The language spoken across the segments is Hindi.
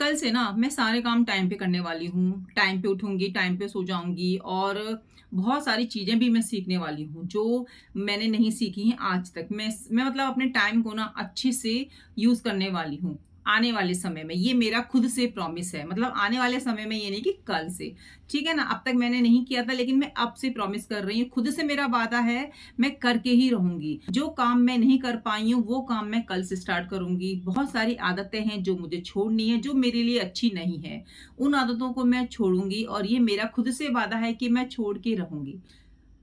कल से ना मैं सारे काम टाइम पे करने वाली हूँ। टाइम पे उठूँगी, टाइम पे सो जाऊँगी और बहुत सारी चीज़ें भी मैं सीखने वाली हूँ, जो मैंने नहीं सीखी हैं आज तक। मैं मतलब अपने टाइम को ना अच्छे से यूज़ करने वाली हूँ, आने वाले समय में। ये मेरा खुद से प्रॉमिस है। मतलब आने वाले समय में ये नहीं कि कल से, ठीक है ना? अब तक मैंने नहीं किया था लेकिन मैं अब से प्रॉमिस कर रही हूँ। खुद से मेरा वादा है, मैं करके ही रहूँगी। जो काम मैं नहीं कर पाई हूँ, वो काम मैं कल से स्टार्ट करूँगी। बहुत सारी आदतें हैं जो मुझे छोड़नी है, जो मेरे लिए अच्छी नहीं है। उन आदतों को मैं छोड़ूँगी और ये मेरा खुद से वादा है कि मैं छोड़ के रहूँगी।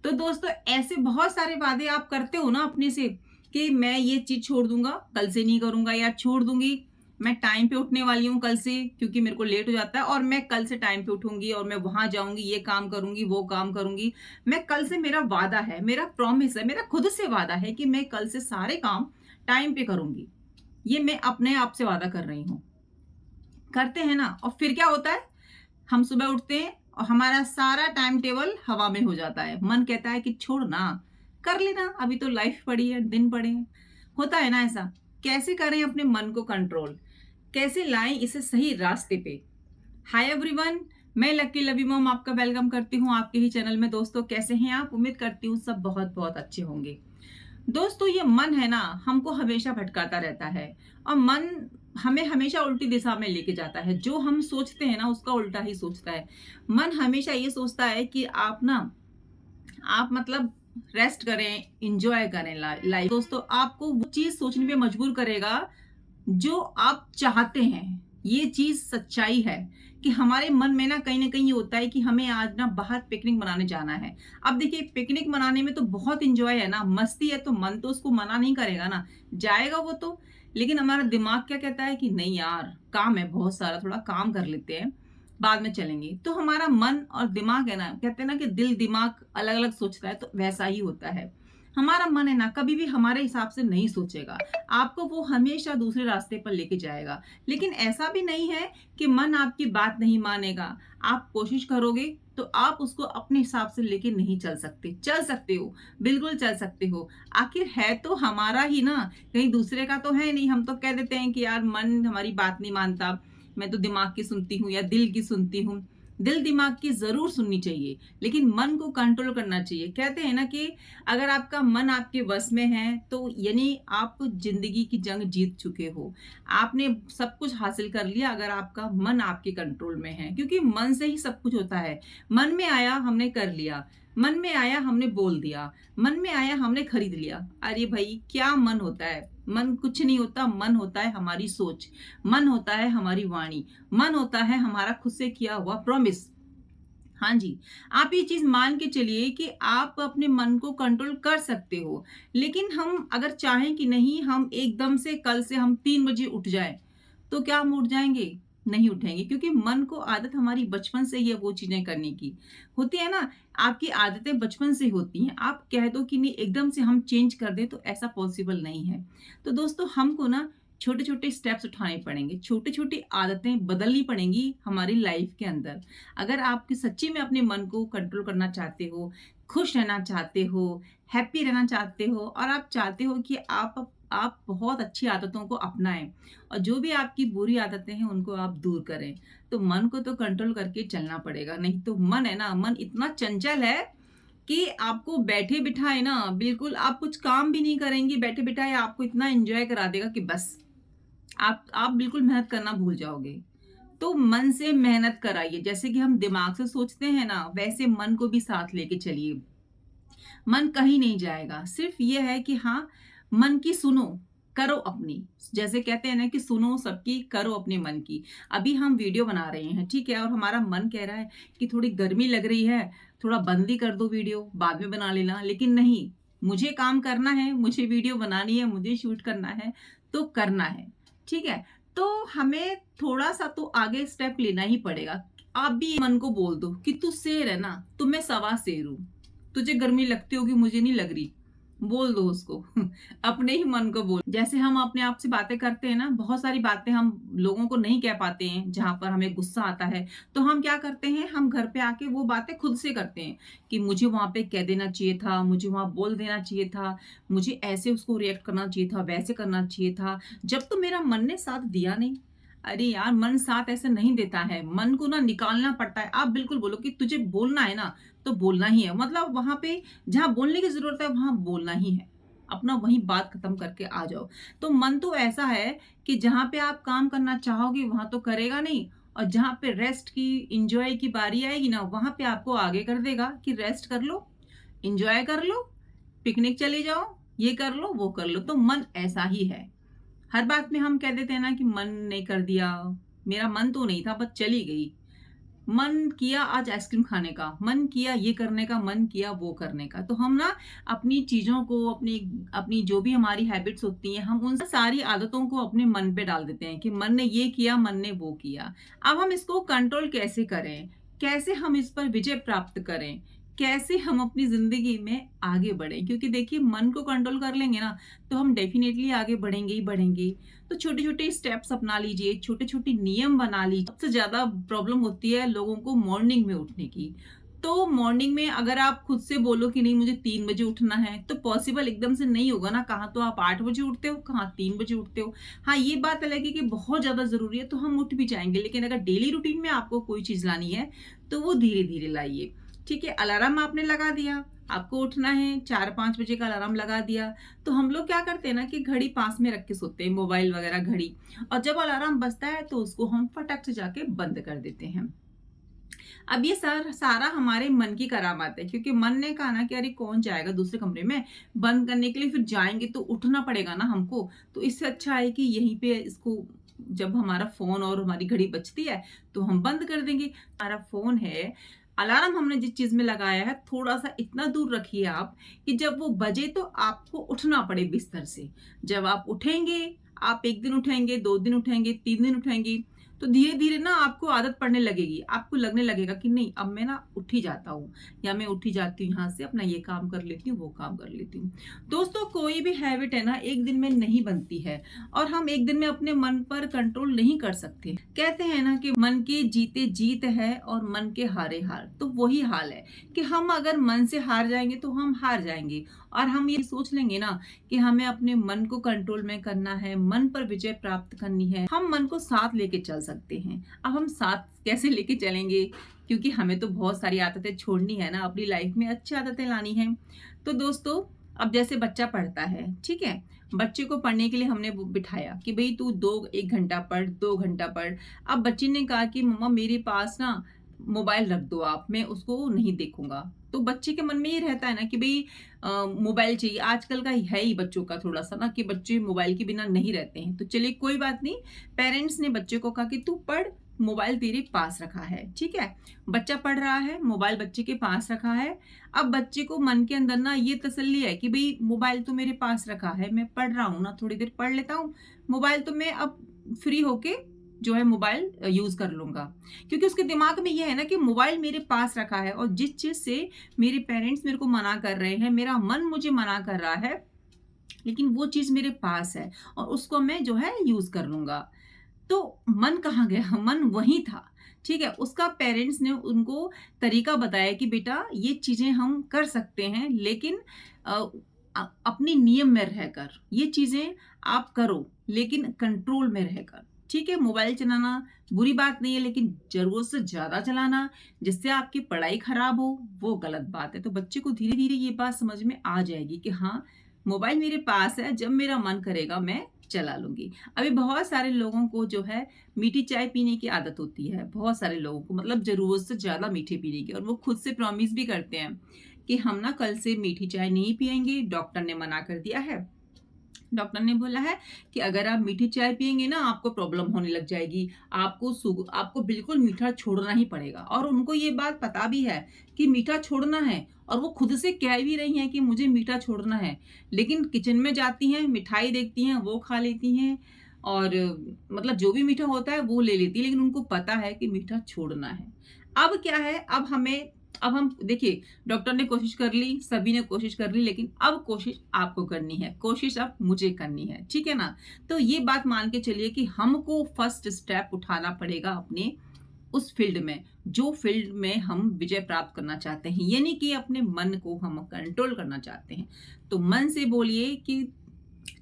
तो दोस्तों ऐसे बहुत सारे वादे आप करते हो ना अपने से कि मैं ये चीज़ छोड़ दूँगा, कल से नहीं करूँगा या छोड़ दूँगी। मैं टाइम पे उठने वाली हूँ कल से क्योंकि मेरे को लेट हो जाता है और मैं कल से टाइम पे उठूँगी और मैं वहाँ जाऊँगी, ये काम करूँगी, वो काम करूँगी। मैं कल से मेरा वादा है, मेरा प्रॉमिस है, मेरा खुद से वादा है कि मैं कल से सारे काम टाइम पे करूँगी। ये मैं अपने आप से वादा कर रही हूँ। करते हैं ना और फिर क्या होता है? हम सुबह उठते हैं और हमारा सारा टाइम टेबल हवा में हो जाता है। मन कहता है कि छोड़ ना, कर लेना, अभी तो लाइफ पड़ी है, दिन पड़े हैं। होता है ना ऐसा? कैसे करें अपने मन को कंट्रोल? कैसे लाएँ इसे सही रास्ते पे? हाय एवरीवन, मैं लकी लवी मॉम आपका वेलकम करती हूँ आपके ही चैनल में। दोस्तों कैसे हैं आप? उम्मीद करती हूँ सब बहुत-बहुत अच्छे होंगे। दोस्तों ये मन है ना, हमको हमेशा भटकाता रहता है और मन हमें हमेशा उल्टी दिशा में लेके जाता है। जो हम सोचते हैं ना उसका उल्टा ही सोचता है। मन हमेशा ये सोचता है कि आप मतलब रेस्ट करें, एन्जॉय करें लाइफ। दोस्तों आपको वो चीज़ सोचने पे मजबूर करेगा जो आप चाहते हैं। ये चीज़ सच्चाई है कि हमारे मन में ना कहीं न कहीं ये होता है कि हमें आज ना बाहर पिकनिक मनाने जाना है। अब देखिए पिकनिक मनाने में तो बहुत एन्जॉय है ना, मस्ती है तो मन तो उसको मना नहीं करेगा ना, जाएगा वो तो। लेकिन हमारा दिमाग क्या कहता है कि नहीं यार, काम है बहुत सारा, थोड़ा काम कर लेते हैं, बाद में चलेंगे। तो हमारा मन और दिमाग है ना, कहते हैं ना कि दिल-दिमाग अलग-अलग सोचता है, तो वैसा ही होता है। हमारा मन है ना कभी भी हमारे हिसाब से नहीं सोचेगा, आपको वो हमेशा दूसरे रास्ते पर लेके जाएगा। लेकिन ऐसा भी नहीं है कि मन आपकी बात नहीं मानेगा। आप कोशिश करोगे तो आप उसको अपने हिसाब से लेके नहीं चल सकते। चल सकते हो, बिल्कुल चल सकते हो। आखिर है तो हमारा ही ना, कहीं दूसरे का तो है नहीं। हम तो कह देते हैं कि यार मन हमारी बात नहीं मानता, मैं तो दिमाग की सुनती हूँ या दिल की सुनती हूँ। दिल दिमाग की ज़रूर सुननी चाहिए, लेकिन मन को कंट्रोल करना चाहिए। कहते हैं ना कि अगर आपका मन आपके वश में है, तो यानी आप ज़िंदगी की जंग जीत चुके हो। आपने सब कुछ हासिल कर लिया अगर आपका मन आपके कंट्रोल में है, क्योंकि मन से ही सब कुछ होता है। मन में आया हमने कर लिया, मन में आया हमने बोल दिया, मन में आया हमने खरीद लिया। अरे भई क्या मन होता है? मन कुछ नहीं होता, मन होता है हमारी सोच, मन होता है हमारी वाणी, मन होता है हमारा खुद से किया हुआ प्रॉमिस। हाँ जी, आप ये चीज़ मान के चलिए कि आप अपने मन को कंट्रोल कर सकते हो। लेकिन हम अगर चाहें कि नहीं हम एकदम से कल से हम 3 बजे उठ जाएँ, तो क्या हम उठ जाएँगे? नहीं उठेंगे क्योंकि मन को आदत हमारी बचपन से ही है वो चीज़ें करने की। होती है ना, आपकी आदतें बचपन से होती हैं। आप कह दो कि नहीं एकदम से हम चेंज कर दें तो ऐसा पॉसिबल नहीं है। तो दोस्तों हमको ना छोटे-छोटे स्टेप्स उठाने पड़ेंगे। छोटी-छोटी आदतें बदलनी पड़ेंगी हमारी लाइफ के अंदर। अगर आप सच्ची में अपने मन को कंट्रोल करना चाहते हो, खुश रहना चाहते हो, हैप्पी रहना चाहते हो और आप चाहते हो कि आप बहुत अच्छी आदतों को अपनाएँ और जो भी आपकी बुरी आदतें हैं उनको आप दूर करें। तो मन को तो कंट्रोल करके चलना पड़ेगा, नहीं तो मन है ना, मन इतना चंचल है कि आपको बैठे-बिठाए ना बिल्कुल आप कुछ काम भी नहीं करेंगी, बैठे-बिठाए आपको इतना एन्जॉय करा देगा कि बस आप बिल्कुल मेहनत करना भूल जाओगे। तो मन से मेहनत कराइए, जैसे कि हम दिमाग से सोचते हैं ना, वैसे मन को भी साथ लेके चलिए। मन कहीं नहीं जाएगा, सिर्फ़ ये है कि हाँ, मन की सुनो, करो अपनी। जैसे कहते हैं ना कि सुनो सबकी, करो अपने मन की। अभी हम वीडियो बना रहे हैं, ठीक है? और हमारा मन कह रहा है कि थोड़ी गर्मी लग रही है, थोड़ा बंद ही कर दो वीडियो, बाद में बना लेना। लेकिन नहीं, मुझे काम करना है, मुझे वीडियो बनानी है, मुझे शूट करना है, तो करना है, ठीक है? तो हमें थोड़ा-सा तो आगे स्टेप लेना ही पड़ेगा। आप भी मन को बोल दो कि तू शेर है ना, तो मैं सवा शेर हूँ। तुझे गर्मी लगती होगी, मुझे नहीं लग रही। बोल दो उसको अपने ही मन को बोल। जैसे हम अपने आप से बातें करते हैं ना, बहुत सारी बातें हम लोगों को नहीं कह पाते हैं, जहाँ पर हमें गुस्सा आता है, तो हम क्या करते हैं, हम घर पे आके वो बातें खुद से करते हैं कि मुझे वहाँ पे कह देना चाहिए था, मुझे वहाँ बोल देना चाहिए था, मुझे ऐसे उसको रिएक्ट करना चाहिए था, वैसे करना चाहिए था, जब तो मेरा मन ने साथ दिया नहीं। अरे यार, मन साथ ऐसे नहीं देता है, मन को ना निकालना पड़ता है। आप बिल्कुल बोलो कि तुझे बोलना है ना, तो बोलना ही है। मतलब वहाँ पे जहाँ बोलने की ज़रूरत है, वहाँ बोलना ही है। अपना वहीं बात खत्म करके आ जाओ। तो मन तो ऐसा है कि जहाँ पे आप काम करना चाहोगे, वहाँ तो करेगा नहीं, और जहाँ पे रेस्ट की, एन्जॉय की बारी आएगी ना, वहाँ पे आपको आगे कर देगा कि रेस्ट कर लो, एन्जॉय कर लो, पिकनिक चले जाओ, ये कर लो, वो कर लो। तो मन ऐसा ही है। हर बात में हम कह देते हैं ना कि मन नहीं कर दिया, मेरा मन तो नहीं था, बस चली गई। मन किया आज आइसक्रीम खाने का, मन किया ये करने का, मन किया वो करने का। तो हम ना अपनी चीज़ों को, अपनी अपनी जो भी हमारी हैबिट्स होती हैं, हम उन सारी आदतों को अपने मन पे डाल देते हैं कि मन ने ये किया, मन ने वो किया। अब हम इसको कंट्रोल कैसे करें? कैसे हम इस पर विजय प्राप्त करें? कैसे हम अपनी ज़िंदगी में आगे बढ़ें? क्योंकि देखिए, मन को कंट्रोल कर लेंगे ना, तो हम डेफ़िनेटली आगे बढ़ेंगे ही बढ़ेंगे। तो छोटे-छोटे स्टेप्स अपना लीजिए, छोटे-छोटे नियम बना लीजिए। सबसे ज़्यादा प्रॉब्लम होती है लोगों को मॉर्निंग में उठने की। तो मॉर्निंग में अगर आप खुद से बोलो कि नहीं मुझे 3 बजे उठना है, तो पॉसिबल एकदम से नहीं होगा ना। कहाँ तो आप 8 बजे उठते हो, कहाँ 3 बजे उठते हो। हाँ, ये बात अलग है कि बहुत ज़्यादा ज़रूरी है तो हम उठ भी जाएँगे, लेकिन अगर डेली रूटीन में आपको कोई चीज़ लानी है, तो वो धीरे-धीरे लाइए। ठीक है, अलार्म आपने लगा दिया, आपको उठना है, 4-5 बजे का अलार्म लगा दिया, तो हम लोग क्या करते हैं ना कि घड़ी पास में रख के सोते हैं, मोबाइल वगैरह घड़ी, और जब अलार्म बजता है तो उसको हम फटक से जाके बंद कर देते हैं। अब ये सारा हमारे मन की करामात है, क्योंकि मन ने कहा ना कि अरे कौन जाएगा दूसरे कमरे में बंद करने के लिए, फिर जाएँगे तो उठना पड़ेगा ना हमको, तो इससे अच्छा है कि यहीं पे इसको, जब हमारा फ़ोन और हमारी घड़ी बजती है, तो हम बंद कर देंगे। हमारा फ़ोन है, अलार्म हमने जिस चीज़ में लगाया है, थोड़ा-सा इतना दूर रखिए आप कि जब वो बजे तो आपको उठना पड़े बिस्तर से। जब आप उठेंगे, आप 1 दिन उठेंगे, 2 दिन उठेंगे, 3 दिन उठेंगे, तो धीरे-धीरे ना आपको आदत पड़ने लगेगी। आपको लगने लगेगा कि नहीं, अब मैं ना उठ ही जाता हूँ, या मैं उठ ही जाती हूँ यहाँ से, अपना ये काम कर लेती हूँ, वो काम कर लेती हूँ। दोस्तों, कोई भी हैबिट है ना, 1 दिन में नहीं बनती है, और हम 1 दिन में अपने मन पर कंट्रोल नहीं कर सकते। कहते हैं ना कि मन के जीते जीत है और मन के हारे हार। तो वही हाल है कि हम अगर मन से हार जाएँगे तो हम हार जाएँगे, और हम ये सोच लेंगे ना कि हमें अपने मन को कंट्रोल में करना है, मन पर विजय प्राप्त करनी है, हम मन को साथ लेके चल सकते हैं। अब हम साथ कैसे लेके चलेंगे? क्योंकि हमें तो बहुत सारी आदतें छोड़नी है ना, अपनी लाइफ में अच्छी आदतें लानी हैं। तो दोस्तों, अब जैसे बच्चा पढ़ता है, ठीक है? बच्चे को पढ़ने के लिए हमने बिठाया कि भई तू 1 घंटा पढ़, 2 घंटा पढ़। अब बच्चे ने कहा कि मम्मा मेरे पास ना मोबाइल रख दो आप, मैं उसको नहीं देखूँगा। तो बच्चे के मन में ये रहता है ना कि भई मोबाइल चाहिए। आजकल का है ही बच्चों का थोड़ा-सा ना कि बच्चे मोबाइल के बिना नहीं रहते हैं। तो चलिए कोई बात नहीं, पेरेंट्स ने बच्चे को कहा कि तू पढ़, मोबाइल तेरे पास रखा है, ठीक है? बच्चा पढ़ रहा है, मोबाइल बच्चे के पास रखा है। अब बच्चे को मन के अंदर ना ये तसल्ली है कि भई मोबाइल तो मेरे पास रखा है, मैं पढ़ रहा हूँ ना, थोड़ी देर पढ़ लेता हूँ। मोबाइल तो मैं अब फ्री होके जो है मोबाइल यूज़ कर लूँगा। क्योंकि उसके दिमाग में ये है ना कि मोबाइल मेरे पास रखा है, और जिस चीज़ से मेरे पेरेंट्स मेरे को मना कर रहे हैं, मेरा मन मुझे मना कर रहा है, लेकिन वो चीज़ मेरे पास है और उसको मैं जो है यूज़ कर लूँगा। तो मन कहाँ गया? मन वहीं था, ठीक है? उसका पेरेंट्स ने उनको तरीका बताया कि बेटा ये चीज़ें हम कर सकते हैं, लेकिन अ, अपने नियम में रहकर। ये चीज़ें आप करो, लेकिन कंट्रोल में रहकर। ठीक है? मोबाइल चलाना बुरी बात नहीं है, लेकिन ज़रूरत से ज़्यादा चलाना, जिससे आपकी पढ़ाई खराब हो, वो गलत बात है। तो बच्चे को धीरे-धीरे ये बात समझ में आ जाएगी कि हाँ, मोबाइल मेरे पास है, जब मेरा मन करेगा मैं चला लूँगी। अभी बहुत सारे लोगों को जो है मीठी चाय पीने की आदत होती है, बहुत सारे लोगों को, मतलब ज़रूरत से ज़्यादा मीठे पीने की, और वो खुद से प्रॉमिस भी करते हैं कि हम ना कल से मीठी चाय नहीं पिएँगे, डॉक्टर ने मना कर दिया है। डॉक्टर ने बोला है कि अगर आप मीठी चाय पिएँगे ना, आपको प्रॉब्लम होने लग जाएगी। आपको बिल्कुल मीठा छोड़ना ही पड़ेगा, और उनको ये बात पता भी है कि मीठा छोड़ना है, और वो खुद से कह भी रही हैं कि मुझे मीठा छोड़ना है। लेकिन किचन में जाती हैं, मिठाई देखती हैं, वो खा लेती हैं, और मतलब जो भी मीठा होता है वो ले लेती हैं, लेकिन उनको पता है कि मीठा छोड़ना है। अब क्या है, अब हम देखिए, डॉक्टर ने कोशिश कर ली, सभी ने कोशिश कर ली, लेकिन अब कोशिश आपको करनी है, कोशिश अब मुझे करनी है, ठीक है ना? तो ये बात मान के चलिए कि हमको फर्स्ट स्टेप उठाना पड़ेगा अपने उस फील्ड में, जो फील्ड में हम विजय प्राप्त करना चाहते हैं। ये नहीं कि अपने मन को हम कंट्रोल करना चाहते हैं। तो मन से बोलिए कि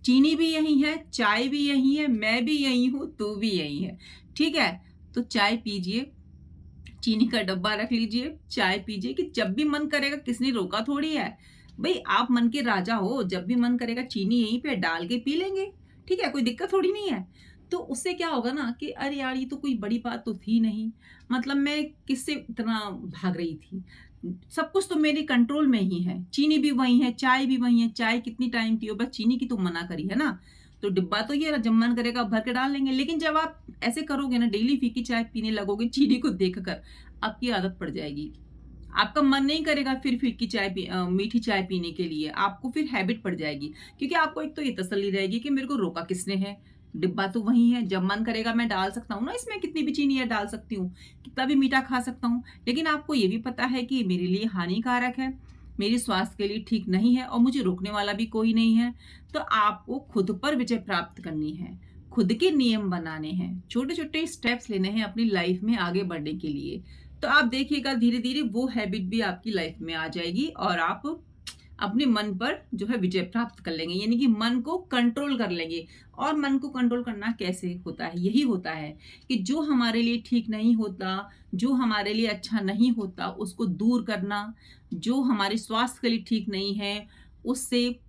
चीनी भी यही है, चाय भी यही है, मैं भी यही हूँ, तू भी यही है। ठीक है? तो चाय पीजिए, चीनी का डब्बा रख लीजिए, चाय पीजिए कि जब भी मन करेगा, किसने रोका थोड़ी है। भई आप मन के राजा हो, जब भी मन करेगा चीनी यहीं पे डाल के पी लेंगे। ठीक है? कोई दिक्कत थोड़ी नहीं है। तो उससे क्या होगा ना कि अरे यार, ये तो कोई बड़ी बात तो थी नहीं। मतलब मैं किससे इतना भाग रही थी। सब कुछ तो मेरे कंट्रोल में ही है। चीनी भी वही है, चाय भी वही है। चाय कितनी टाइम पियो, बस चीनी की तो मना करी है ना। तो डिब्बा तो ये जब मन करेगा भर के डाल लेंगे। लेकिन जब आप ऐसे करोगे ना, डेली फीकी चाय पीने लगोगे चीनी को देखकर, आपकी आदत पड़ जाएगी। आपका मन नहीं करेगा फिर फीकी चाय मीठी चाय पीने के लिए। आपको फिर हैबिट पड़ जाएगी, क्योंकि आपको एक तो ये तसल्ली रहेगी कि मेरे को रोका किसने है। डिब्बा तो वही है, जब मन करेगा मैं डाल सकता हूँ ना, इसमें कितनी भी चीनी है डाल सकती हूँ, कितना भी मीठा खा सकता हूँ। लेकिन आपको ये भी पता है कि मेरे लिए हानिकारक है, मेरे स्वास्थ्य के लिए ठीक नहीं है और मुझे रोकने वाला भी कोई नहीं है। तो आपको खुद पर विजय प्राप्त करनी है, खुद के नियम बनाने हैं, छोटे-छोटे स्टेप्स लेने हैं अपनी लाइफ में आगे बढ़ने के लिए। तो आप देखिएगा धीरे-धीरे वो हैबिट भी आपकी लाइफ में आ जाएगी और आप अपने मन पर जो है विजय प्राप्त कर लेंगे, यानी कि मन को कंट्रोल कर लेंगे। और मन को कंट्रोल करना कैसे होता है? यही होता है कि जो हमारे लिए ठीक नहीं होता, जो हमारे लिए अच्छा नहीं होता, उसको दूर करना, जो हमारे स्वास्थ्य के लिए ठीक नहीं है, उससे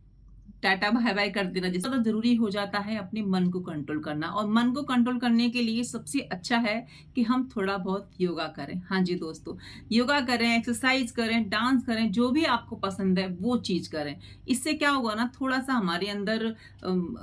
टाटा बाय-बाय कर देना। जिस ज़्यादा ज़रूरी हो जाता है अपने मन को कंट्रोल करना, और मन को कंट्रोल करने के लिए सबसे अच्छा है कि हम थोड़ा बहुत योगा करें। हाँ जी दोस्तों, योगा करें, एक्सरसाइज करें, डांस करें, जो भी आपको पसंद है वो चीज़ करें। इससे क्या होगा ना, थोड़ा-सा हमारे अंदर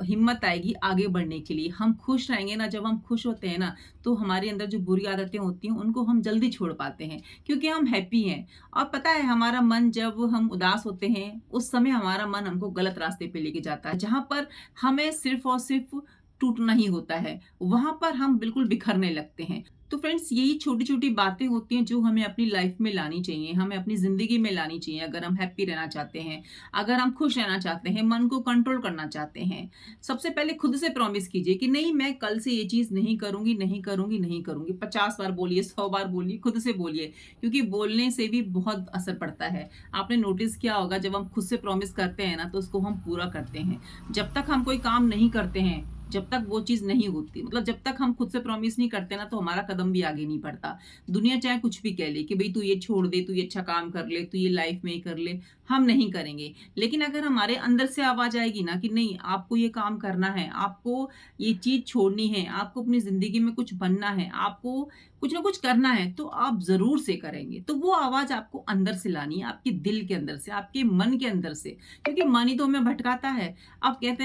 हिम्मत आएगी आगे बढ़ने के लिए। हम खुश रहेंगे ना, जब हम खुश होते हैं ना, तो हमारे अंदर जो बुरी आदतें होती हैं उनको हम जल्दी छोड़ पाते हैं, क्योंकि हम हैप्पी हैं। और पता है, हमारा मन जब हम उदास होते हैं, उस समय हमारा मन हमको गलत रास्ते पे लेके जाता है, जहाँ पर हमें सिर्फ़ और सिर्फ़ टूटना ही होता है, वहाँ पर हम बिल्कुल बिखरने लगते हैं। तो फ्रेंड्स, यही छोटी-छोटी बातें होती हैं जो हमें अपनी लाइफ़ में लानी चाहिए, हमें अपनी ज़िंदगी में लानी चाहिए, अगर हम हैप्पी रहना चाहते हैं, अगर हम खुश रहना चाहते हैं, मन को कंट्रोल करना चाहते हैं। सबसे पहले खुद से प्रॉमिस कीजिए कि नहीं, मैं कल से ये चीज़ नहीं करूँगी, नहीं करूँगी, नहीं करूँगी। 50 बार बोलिए, 100 बार बोलिए, खुद से बोलिए, क्योंकि बोलने से भी बहुत असर पड़ता है। आपने नोटिस किया होगा, जब हम खुद से प्रॉमिस करते हैं ना, तो उसको हम पूरा करते हैं। जब तक हम कोई काम नहीं करते हैं, जब तक वो चीज़ नहीं होती, मतलब जब तक हम खुद से प्रॉमिस नहीं करते ना, तो हमारा कदम भी आगे नहीं बढ़ता। दुनिया चाहे कुछ भी कह ले कि भई तू ये छोड़ दे, तू ये अच्छा काम कर ले, तू ये लाइफ में ये कर ले, हम नहीं करेंगे। लेकिन अगर हमारे अंदर से आवाज़ आएगी ना कि नहीं, आपको ये काम करना है, आपको ये चीज़ छोड़नी है, आपको अपनी ज़िंदगी में कुछ बनना है, आपको कुछ ना कुछ करना है, तो आप ज़रूर से करेंगे। तो वो आवाज़ आपको अंदर से लानी है, आपके दिल के अंदर से, आपके मन के अंदर से, क्योंकि मन ही तो हमें भटकाता है। आप कहते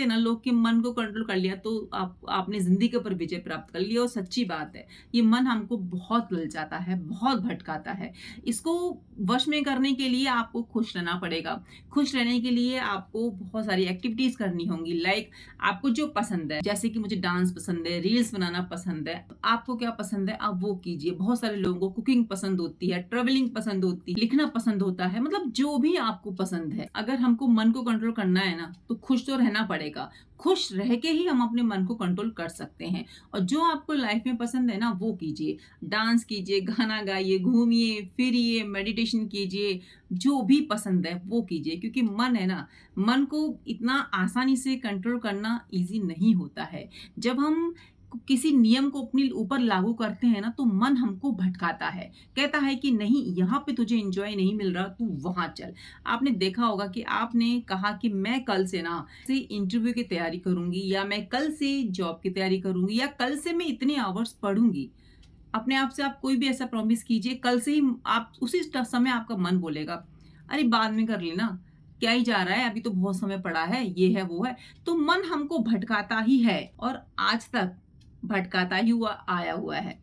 हैं ना लोग कि मन को कंट्रोल कर लिया तो आपने ज़िंदगी के ऊपर विजय प्राप्त कर लिया, और सच्ची बात है। ये मन हमको बहुत ललचाता है, बहुत भटकाता है। इसको वश में करने के लिए आपको खुश रहना पड़ेगा। खुश रहने के लिए आपको बहुत सारी एक्टिविटीज़ करनी होंगी, लाइक आपको जो पसंद है, जैसे कि मुझे डांस पसंद है, रील्स बनाना पसंद है। तो आपको क्या पसंद है, आप वो कीजिए। बहुत सारे लोगों को कुकिंग पसंद होती है, ट्रैवलिंग पसंद होती है, लिखना पसंद होता है, मतलब जो भी आपको पसंद है। अगर हमको मन को कंट्रोल करना है ना, तो खुश तो रहना पड़ेगा। खुश रह के ही हम अपने मन को कंट्रोल कर सकते हैं। और जो आपको लाइफ में पसंद है ना, वो कीजिए। डांस कीजिए, गाना गाइए, घूमिए, फिरिए, मेडिटेशन कीजिए, जो भी पसंद है वो कीजिए। क्योंकि मन है ना, मन को इतना आसानी से कंट्रोल करना ईज़ी नहीं होता है। जब हम किसी नियम को अपने ऊपर लागू करते हैं ना, तो मन हमको भटकाता है, कहता है कि नहीं, यहाँ पे तुझे एंजॉय नहीं मिल रहा, तू वहां चल। आपने देखा होगा कि आपने कहा कि मैं कल से ना से इंटरव्यू की तैयारी करूंगी, या मैं कल से जॉब की तैयारी करूंगी, या कल से मैं इतने आवर्स पढ़ूंगी। अपने आप से आप कोई भी ऐसा प्रॉमिस कीजिए, कल से ही आप उसी समय आपका मन बोलेगा अरे बाद में कर लेना, क्या ही जा रहा है, अभी तो बहुत समय पड़ा है, ये है वो है। तो मन हमको भटकाता ही है, और आज तक भटकाता ही हुआ आया हुआ है।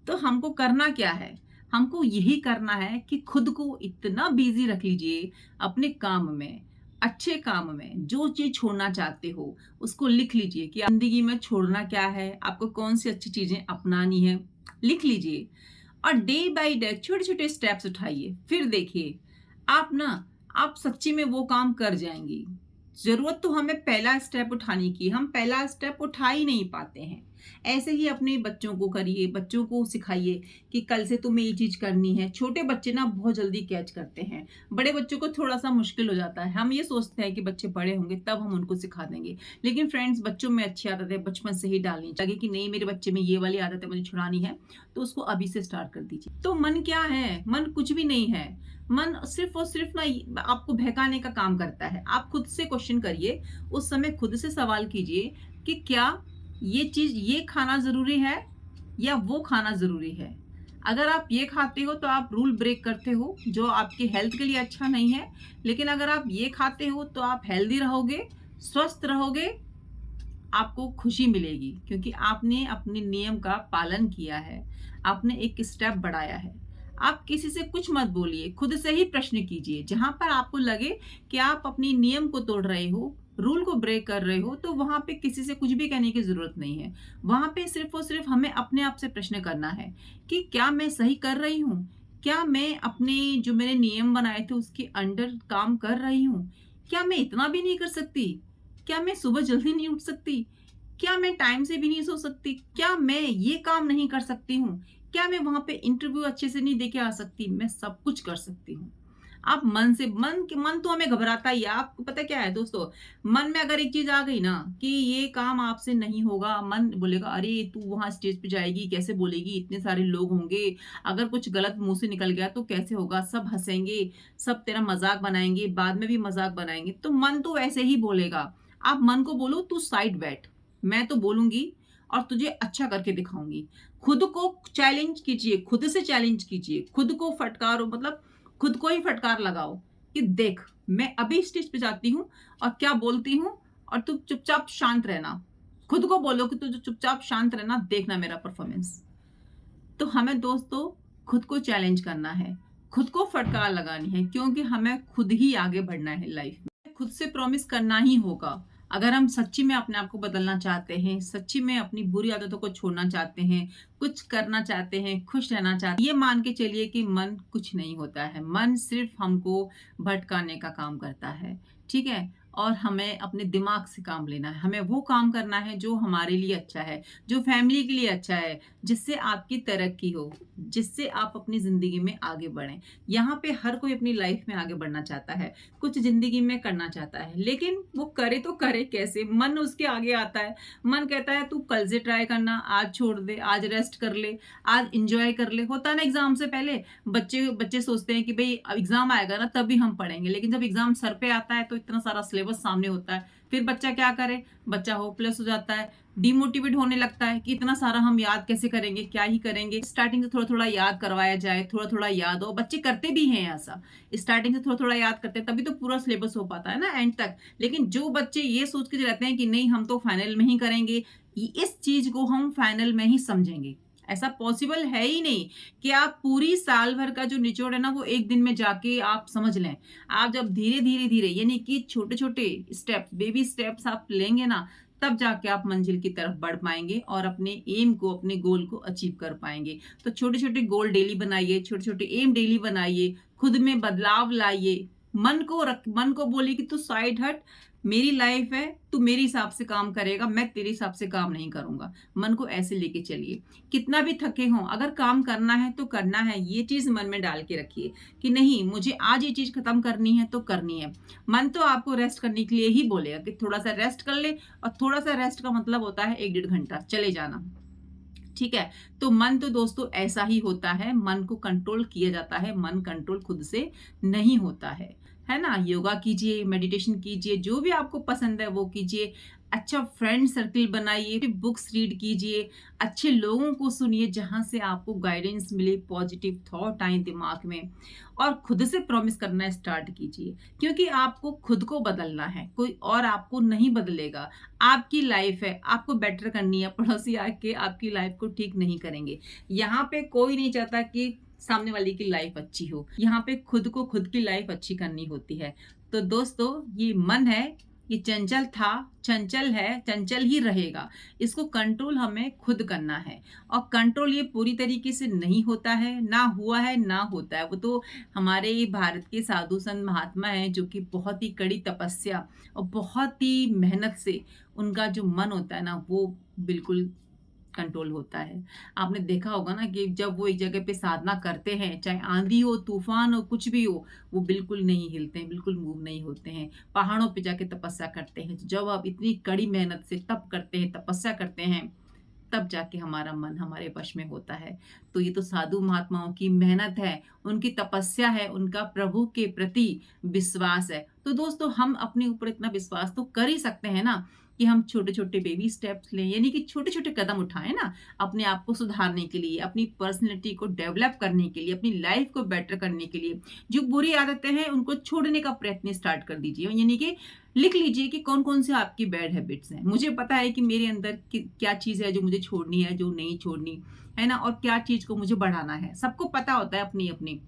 तो हमको करना क्या है? हमको यही करना है कि खुद को इतना बिज़ी रख लीजिए अपने काम में, अच्छे काम में। जो चीज़ छोड़ना चाहते हो, उसको लिख लीजिए कि ज़िंदगी में छोड़ना क्या है, आपको कौन-सी अच्छी चीज़ें अपनानी है, लिख लीजिए। और डे बाय डे छोटे-छोटे स्टेप्स उठाइए। फिर देखिए, आप सच्ची में वो काम कर जाएँगी। ज़रूरत तो हमें पहला स्टेप उठाने की, हम पहला स्टेप उठा ही नहीं पाते हैं। ऐसे ही अपने बच्चों को करिए, बच्चों को सिखाइए कि कल से तुम्हें ये चीज़ करनी है। छोटे बच्चे ना बहुत जल्दी कैच करते हैं, बड़े बच्चों को थोड़ा-सा मुश्किल हो जाता है। हम ये सोचते हैं कि बच्चे बड़े होंगे तब हम उनको सिखा देंगे। लेकिन फ्रेंड्स, बच्चों में अच्छी आदतें बचपन से ही डालनी चाहिए कि नहीं, मेरे बच्चे में ये वाली आदत है, मुझे छुड़ानी है, तो उसको अभी से स्टार्ट कर दीजिए। तो मन क्या है? मन कुछ भी नहीं है। मन सिर्फ़ और सिर्फ़ ना आपको बहकाने का काम करता है। आप खुद से क्वेश्चन करिए, उस समय खुद से सवाल कीजिए कि क्या ये चीज़, ये खाना ज़रूरी है या वो खाना ज़रूरी है? अगर आप ये खाते हो तो आप रूल ब्रेक करते हो, जो आपकी हेल्थ के लिए अच्छा नहीं है। लेकिन अगर आप ये खाते हो तो आप हेल्दी रहोगे, स्वस्थ रहोगे, आपको खुशी मिलेगी क्योंकि आपने अपने नियम का पालन किया है। आपने एक स्टेप बढ़ाया है। आप किसी से कुछ मत बोलिए, खुद से ही प्रश्न कीजिए। जहाँ पर आपको लगे कि आप अपनी नियम को तोड़ रहे हो, रूल को ब्रेक कर रहे हो, तो वहाँ पे किसी से कुछ भी कहने की ज़रूरत नहीं है। वहाँ पे सिर्फ़ और सिर्फ़ हमें अपने आप से प्रश्न करना है कि क्या मैं सही कर रही हूँ? क्या मैं अपने जो मैंने नियम बनाए थे उसके अंडर काम कर रही हूँ? क्या मैं इतना भी नहीं कर सकती? क्या मैं सुबह जल्दी नहीं उठ सकती? क्या मैं टाइम से भी नहीं सो सकती? क्या मैं ये काम नहीं कर सकती हूँ? क्या मैं वहाँ पे इंटरव्यू अच्छे से नहीं दे के आ सकती? मैं सब कुछ कर सकती हूँ। आप मन से, मन तो हमें घबराता ही है। आपको पता है क्या है दोस्तों, मन में अगर एक चीज़ आ गई ना कि ये काम आपसे नहीं होगा, मन बोलेगा अरे तू वहाँ स्टेज पे जाएगी, कैसे बोलेगी? इतने सारे लोग होंगे, अगर कुछ गलत मुँह से निकल गया तो कैसे होगा? सब हँसेंगे, सब तेरा मज़ाक बनाएँगे, बाद में भी मज़ाक बनाएँगे। तो मन तो वैसे ही बोलेगा। आप मन को बोलो तू साइड बैठ, मैं तो बोलूँगी और तुझे अच्छा करके दिखाऊँगी। खुद को चैलेंज कीजिए, खुद से चैलेंज कीजिए, खुद को फटकारो, मतलब खुद को ही फटकार लगाओ कि देख, मैं अभी स्टेज पे जाती हूँ और क्या बोलती हूँ, और तू चुपचाप शांत रहना। खुद को बोलो कि तू जो चुपचाप शांत रहना, देखना मेरा परफॉर्मेंस। तो हमें दोस्तों खुद को चैलेंज करना है, खुद को फटकार लगानी है, क्योंकि हमें खुद ही आगे बढ़ना है लाइफ में। खुद से प्रॉमिस करना ही होगा। अगर हम सच्ची में अपने आप को बदलना चाहते हैं, सच्ची में अपनी बुरी आदतों को छोड़ना चाहते हैं, कुछ करना चाहते हैं, खुश रहना चाहते हैं, ये मान के चलिए कि मन कुछ नहीं होता है। मन सिर्फ हमको भटकाने का काम करता है, ठीक है? और हमें अपने दिमाग से काम लेना है। हमें वो काम करना है जो हमारे लिए अच्छा है, जो फैमिली के लिए अच्छा है, जिससे आपकी तरक्की हो, जिससे आप अपनी ज़िंदगी में आगे बढ़ें। यहाँ पे हर कोई अपनी लाइफ में आगे बढ़ना चाहता है, कुछ ज़िंदगी में करना चाहता है, लेकिन वो करे तो करे कैसे? मन उसके आगे आता है। मन कहता है तू कल से ट्राई करना, आज छोड़ दे, आज रेस्ट कर ले, आज एन्जॉय कर ले। होता है ना एग्ज़ाम से पहले बच्चे बच्चे सोचते हैं कि भई अब एग्ज़ाम आएगा ना तभी हम पढ़ेंगे, लेकिन जब एग्ज़ाम सर पे आता है तो इतना सारा सिलेबस सामने होता है। फिर बच्चा क्या करे? बच्चा होपलेस हो जाता है, डिमोटिवेट होने लगता है कि इतना सारा हम याद कैसे करेंगे, क्या ही करेंगे। स्टार्टिंग से थोड़ा-थोड़ा याद करवाया जाए, थोड़ा-थोड़ा याद हो, बच्चे करते भी हैं ऐसा। स्टार्टिंग से थोड़ा-थोड़ा याद करते हैं तभी तो पूरा सिलेबस हो पाता है ना एंड तक। लेकिन जो बच्चे ये सोच के रहते हैं कि नहीं हम तो फाइनल में ही करेंगे, इस चीज़ को हम फाइनल में ही समझेंगे। ऐसा पॉसिबल है ही नहीं कि आप पूरी साल भर का जो निचोड़ है ना वो एक दिन में जाके आप समझ लें। आप जब धीरे-धीरे यानी कि छोटे-छोटे स्टेप्स, बेबी स्टेप्स आप लेंगे ना, तब जाके आप मंजिल की तरफ बढ़ पाएँगे और अपने एम को, अपने गोल को अचीव कर पाएँगे। तो छोटे-छोटे गोल डेली बनाइए, छोटे-छोटे एम डेली बनाइए, खुद में बदलाव लाइए। मन को बोलिए कि तू साइड हट, मेरी लाइफ है, तू मेरे हिसाब से काम करेगा, मैं तेरे हिसाब से काम नहीं करूँगा। मन को ऐसे लेके चलिए। कितना भी थके हों, अगर काम करना है तो करना है, ये चीज़ मन में डाल के रखिए कि नहीं मुझे आज ये चीज़ खत्म करनी है तो करनी है। मन तो आपको रेस्ट करने के लिए ही बोलेगा कि थोड़ा-सा रेस्ट कर ले, और थोड़ा-सा रेस्ट का मतलब होता है 1 डेढ़ घंटा चले जाना। ठीक है? तो मन तो दोस्तों ऐसा ही होता है, मन को कंट्रोल किया जाता है, मन कंट्रोल खुद से नहीं होता है ना? योगा कीजिए, मेडिटेशन कीजिए, जो भी आपको पसंद है वो कीजिए। अच्छा फ्रेंड सर्किल बनाइए, बुक्स रीड कीजिए, अच्छे लोगों को सुनिए जहाँ से आपको गाइडेंस मिले, पॉजिटिव थॉट आएँ दिमाग में, और खुद से प्रॉमिस करना स्टार्ट कीजिए, क्योंकि आपको खुद को बदलना है, कोई और आपको नहीं बदलेगा। आपकी लाइफ है, आपको बेटर करनी है, पड़ोसी आके आपकी लाइफ को ठीक नहीं करेंगे। यहाँ पे कोई नहीं चाहता कि सामने वाले की लाइफ अच्छी हो, यहाँ पे खुद को खुद की लाइफ अच्छी करनी होती है। तो दोस्तों ये मन है, ये चंचल था, चंचल है, चंचल ही रहेगा। इसको कंट्रोल हमें खुद करना है, और कंट्रोल ये पूरी तरीके से नहीं होता है, ना हुआ है, ना होता है। वो तो हमारे भारत के साधु संत महात्मा हैं जो कि बहुत ही कड़ी तपस्या और बहुत ही मेहनत से उनका जो मन होता है ना वो बिल्कुल कंट्रोल होता है। आपने देखा होगा ना कि जब वो एक जगह पे साधना करते हैं, चाहे आँधी हो, तूफ़ान हो, कुछ भी हो, वो बिल्कुल नहीं हिलते हैं, बिल्कुल मूव नहीं होते हैं। पहाड़ों पे जाके तपस्या करते हैं। जब आप इतनी कड़ी मेहनत से तप करते हैं, तपस्या करते हैं, तब जाके हमारा मन हमारे वश में होता है। तो ये तो साधु महात्माओं की मेहनत है, उनकी तपस्या है, उनका प्रभु के प्रति विश्वास है। तो दोस्तों हम अपने ऊपर इतना विश्वास तो कर ही सकते हैं ना कि हम छोटे-छोटे बेबी स्टेप्स लें, यानी कि छोटे-छोटे कदम उठाएँ ना अपने आप को सुधारने के लिए, अपनी पर्सनैलिटी को डेवलप करने के लिए, अपनी लाइफ़ को बेटर करने के लिए। जो बुरी आदतें हैं उनको छोड़ने का प्रयत्न स्टार्ट कर दीजिए, यानी कि लिख लीजिए कि कौन-कौन से आपकी बैड हैबिट्स हैं। मुझे पता है कि मेरे अंदर क्या चीज़ है जो मुझे छोड़नी है, जो नहीं छोड़नी, है ना? और क्या चीज़ को मुझे बढ़ाना है। सबको पता होता है अपनी-अपनी।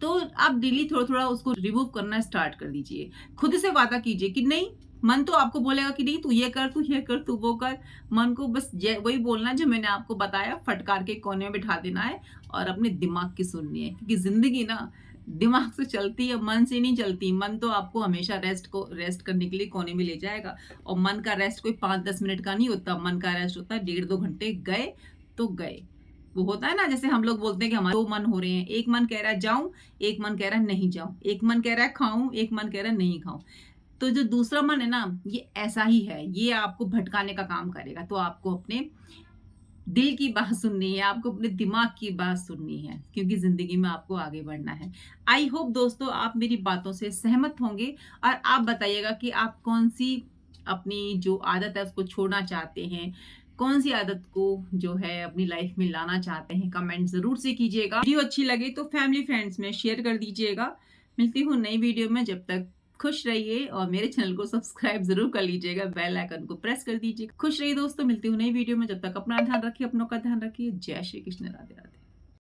तो आप डेली थोड़ा-थोड़ा उसको रिमूव करना स्टार्ट कर दीजिए। खुद से वादा कीजिए कि नहीं, मन तो आपको बोलेगा कि नहीं तू ये कर, तू ये कर, तू वो कर। मन को बस ज वही बोलना है जो मैंने आपको बताया, फटकार के कोने में बिठा देना है और अपने दिमाग की सुननी है। क्योंकि ज़िंदगी ना दिमाग से चलती है, मन से नहीं चलती। मन तो आपको हमेशा रेस्ट करने के लिए कोने में ले जाएगा और मन का रेस्ट कोई 5-10 मिनट का नहीं होता। मन का रेस्ट होता है 1.5-2 घंटे गए तो गए। वो होता है ना जैसे हम लोग बोलते हैं कि हमारे 2 मन हो रहे हैं। एक मन कह रहा है जाऊँ, एक मन कह रहा है नहीं जाऊँ। एक मन कह रहा है खाऊँ, एक मन कह रहा है नहीं खाऊँ। तो जो दूसरा मन है ना, ये ऐसा ही है। ये आपको भटकाने का काम करेगा। तो आपको अपने दिल की बात सुननी है, आपको अपने दिमाग की बात सुननी है, क्योंकि ज़िंदगी में आपको आगे बढ़ना है। आई होप दोस्तों आप मेरी बातों से सहमत होंगे और आप बताइएगा कि आप कौन-सी अपनी जो आदत है उसको छोड़ना चाहते हैं? कौन-सी आदत को जो है अपनी लाइफ़ में लाना चाहते हैं? कमेंट ज़रूर से कीजिएगा। वीडियो अच्छी लगे तो फैमिली फ्रेंड्स में शेयर कर दीजिएगा। मिलती हूँ नई वीडियो में, जब तक खुश रहिए और मेरे चैनल को सब्सक्राइब ज़रूर कर लीजिएगा, बेल आइकन को प्रेस कर दीजिए। खुश रहिए दोस्तों, मिलती हूँ नई वीडियो में, जब तक अपना ध्यान रखिए, अपनों का ध्यान रखिए। जय श्री कृष्ण, राधे राधे।